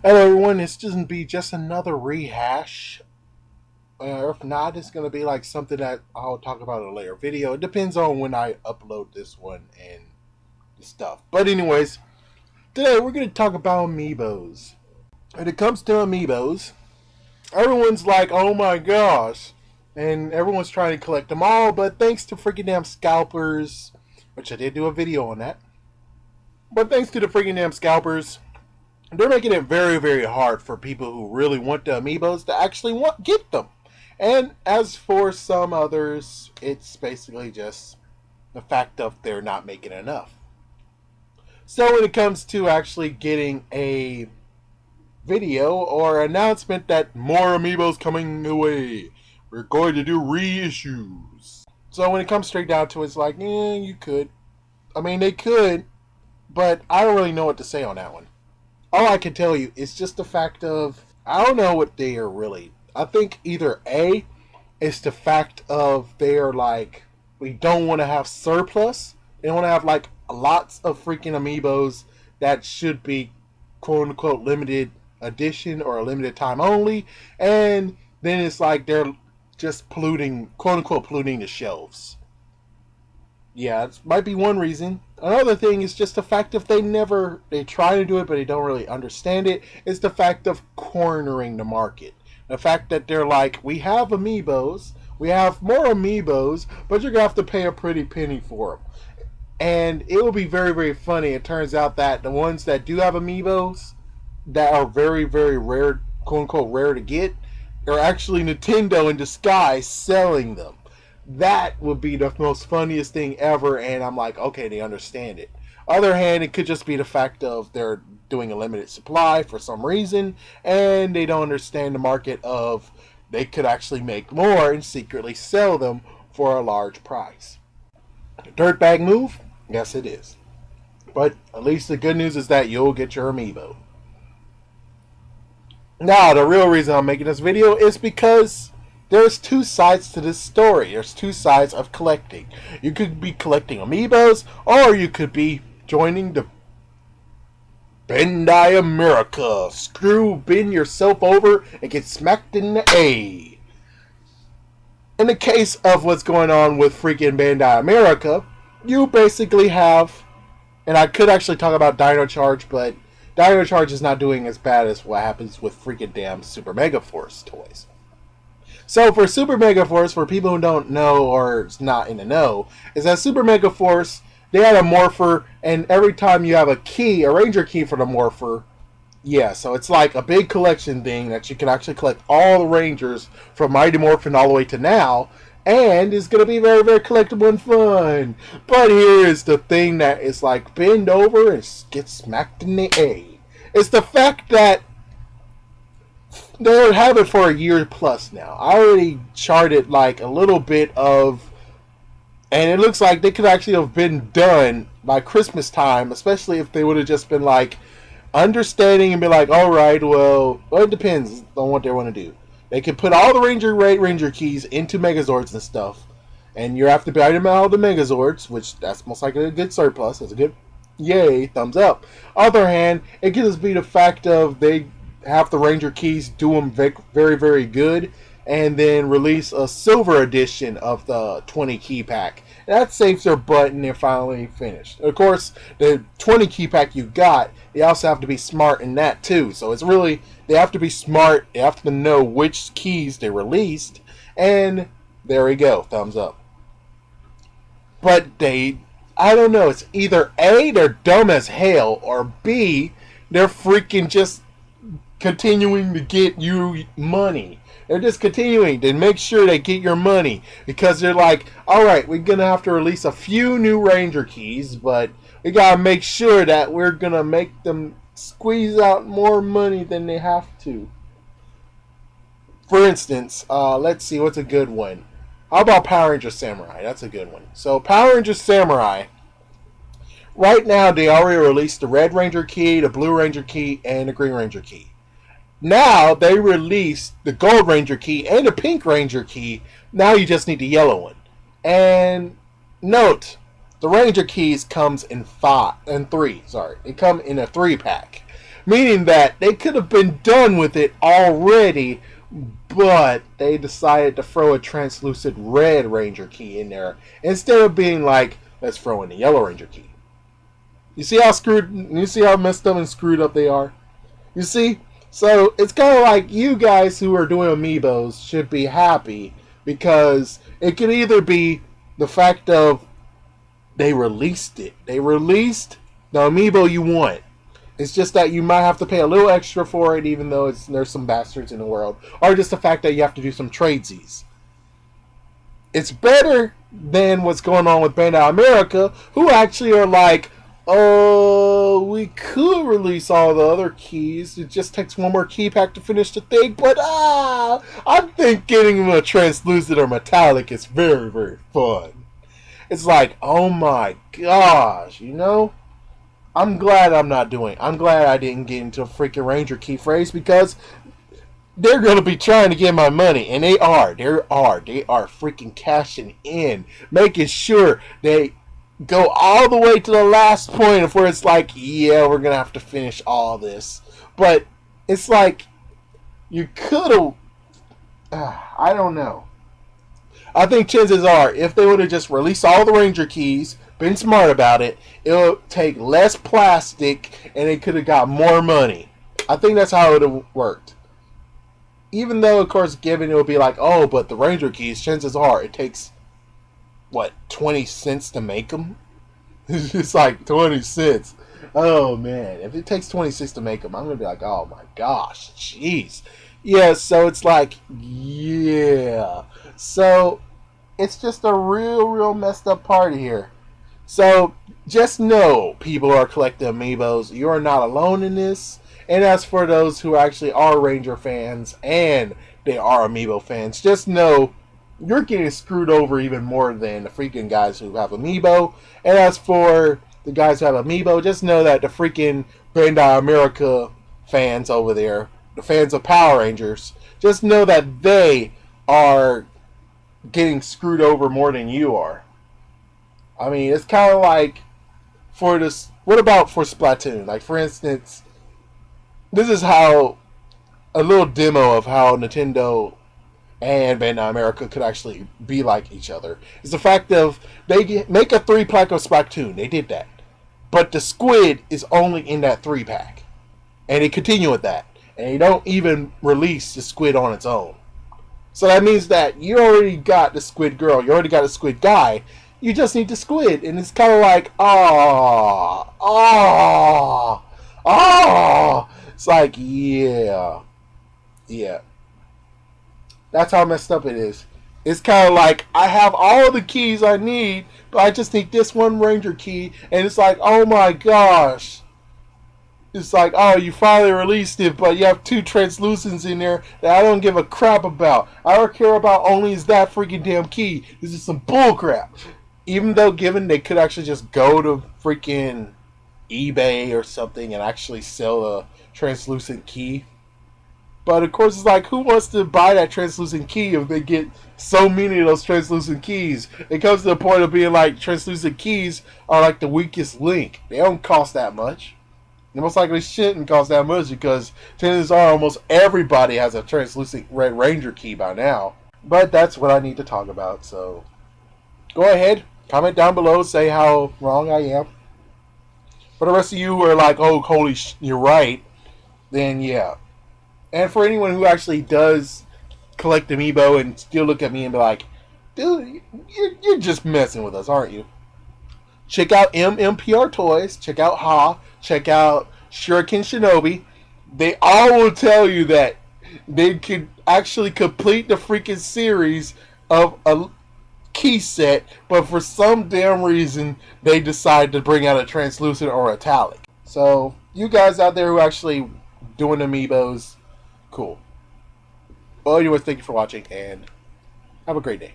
Hello everyone, this doesn't be just another rehash. If not, it's going to be like something that I'll talk about in a later video. It depends on when I upload this one and the stuff. But anyways, today we're going to talk about Amiibos. When it comes to Amiibos, everyone's like, oh my gosh. And everyone's trying to collect them all, but thanks to freaking damn scalpers, which I did do a video on that. But thanks to the freaking damn scalpers, they're making it very, very hard for people who really want the Amiibos to actually get them. And as for some others, it's basically just the fact of they're not making enough. So when it comes to actually getting a video or announcement that more Amiibos coming away, we're going to do reissues. So when it comes straight down to it, it's like, you could. I mean, they could, but I don't really know what to say on that one. All I can tell you is just the fact of, I don't know what they are really. I think either A, it's the fact of they're like, we don't want to have surplus. They want to have like lots of freaking Amiibos that should be quote unquote limited edition or limited time only. And then it's like they're just polluting, quote unquote, polluting the shelves. Yeah, it might be one reason. Another thing is just the fact of they try to do it, but they don't really understand it. It's the fact of cornering the market. The fact that they're like, we have Amiibos, we have more Amiibos, but you're going to have to pay a pretty penny for them. And it will be very, very funny. It turns out that the ones that do have Amiibos that are very, very rare, quote unquote, rare to get, are actually Nintendo in disguise selling them. That would be the most funniest thing ever, and I'm like, okay, they understand it. Other hand, it could just be the fact of they're doing a limited supply for some reason, and they don't understand the market of they could actually make more and secretly sell them for a large price. Dirtbag move? Yes, it is. But at least the good news is that you'll get your Amiibo. Now, the real reason I'm making this video is because there's two sides to this story. There's two sides of collecting. You could be collecting Amiibos, or you could be joining the Bandai America. Bend yourself over and get smacked in the A. In the case of what's going on with freaking Bandai America, you basically have, and I could actually talk about Dino Charge, but Dino Charge is not doing as bad as what happens with freaking damn Super Megaforce toys. So for Super Megaforce, for people who don't know or is not in the know, is that Super Megaforce, they had a morpher, and every time you have a key, a ranger key for the morpher, yeah, so it's like a big collection thing that you can actually collect all the rangers from Mighty Morphin all the way to now, and it's going to be very, very collectible and fun. But here's the thing that is like bend over and get smacked in the A. It's the fact that they have it for a year plus now. I already charted like a little bit of, and it looks like they could actually have been done by Christmas time, especially if they would have just been like understanding and be like, all right, well, it depends on what they want to do. They could put all the Ranger keys into Megazords and stuff, and you have to buy them all the Megazords, which that's most likely a good surplus. That's a good, yay, thumbs up. Other hand, it could just be the fact of they have the Ranger keys, do them very, very good, and then release a silver edition of the 20 key pack. That saves their butt and they're finally finished. Of course, the 20 key pack you got, they also have to be smart in that too. So it's really, they have to be smart, they have to know which keys they released, and there we go, thumbs up. But I don't know, it's either A, they're dumb as hell, or B, they're freaking just continuing to get you money. They're just continuing to make sure they get your money, because they're like, alright, we're going to have to release a few new Ranger keys, but we got to make sure that we're going to make them squeeze out more money than they have to. For instance, let's see, what's a good one? How about Power Rangers Samurai? That's a good one. So Power Rangers Samurai, right now they already released the Red Ranger key, the Blue Ranger key, and the Green Ranger key. Now they released the Gold Ranger key and the Pink Ranger key. Now you just need the yellow one. And note, the Ranger keys comes in 3. Sorry, they come in a 3-pack. Meaning that they could have been done with it already, but they decided to throw a translucent red Ranger key in there instead of being like, let's throw in the yellow Ranger key. You see how messed up and screwed up they are? You see? So it's kind of like you guys who are doing amiibos should be happy because it could either be the fact of they released it. They released the amiibo you want. It's just that you might have to pay a little extra for it, even though there's some bastards in the world. Or just the fact that you have to do some tradesies. It's better than what's going on with Bandai America, who actually are like, oh, we could release all the other keys. It just takes one more key pack to finish the thing. But, I think getting them a translucent or metallic is very, very fun. It's like, oh my gosh, you know? I'm glad I didn't get into a freaking Ranger key phrase because they're going to be trying to get my money. And they are freaking cashing in. Making sure they go all the way to the last point of where it's like, yeah, we're going to have to finish all this. But it's like, you could have, I don't know. I think chances are, if they would have just released all the Ranger keys, been smart about it, it would take less plastic and they could have got more money. I think that's how it would have worked. Even though, of course, given it would be like, oh, but the Ranger keys, chances are, it takes, 20 cents to make them? It's like 20 cents. Oh, man. If it takes 20 cents to make them, I'm going to be like, oh, my gosh. Jeez. Yeah, so it's like, yeah. So, it's just a real messed up party here. So, just know, people who are collecting amiibos, you are not alone in this. And as for those who actually are Ranger fans and they are amiibo fans, just know you're getting screwed over even more than the freaking guys who have amiibo. And as for the guys who have amiibo, just know that the freaking Bandai America fans over there, the fans of Power Rangers, just know that they are getting screwed over more than you are. I mean, it's kind of like for this. What about for Splatoon? Like, for instance, this is how a little demo of how Nintendo and Bandai America could actually be like each other. It's the fact of they make a 3-pack of Splatoon. They did that, but the squid is only in that 3-pack, and they continue with that, and they don't even release the squid on its own. So that means that you already got the squid girl, you already got the squid guy. You just need the squid, and it's kind of like, it's like, yeah. That's how messed up it is. It's kind of like, I have all the keys I need, but I just need this one Ranger key, and it's like, oh my gosh. It's like, oh, you finally released it, but you have 2 translucents in there that I don't give a crap about. I don't care about only is that freaking damn key. This is some bullcrap. Even though given they could actually just go to freaking eBay or something and actually sell a translucent key. But of course it's like, who wants to buy that translucent key if they get so many of those translucent keys? It comes to the point of being like, translucent keys are like the weakest link. They don't cost that much. They most likely shouldn't cost that much because chances are almost everybody has a translucent Red Ranger key by now. But that's what I need to talk about, so go ahead. Comment down below, say how wrong I am. For the rest of you who are like, oh, holy you're right, then yeah. And for anyone who actually does collect Amiibo and still look at me and be like, dude, you're just messing with us, aren't you? Check out MMPR Toys, check out Ha, check out Shuriken Shinobi. They all will tell you that they could actually complete the freaking series of a key set, but for some damn reason they decide to bring out a translucent or metallic. So you guys out there who are actually doing amiibos, cool. Well, anyways, thank you for watching and have a great day.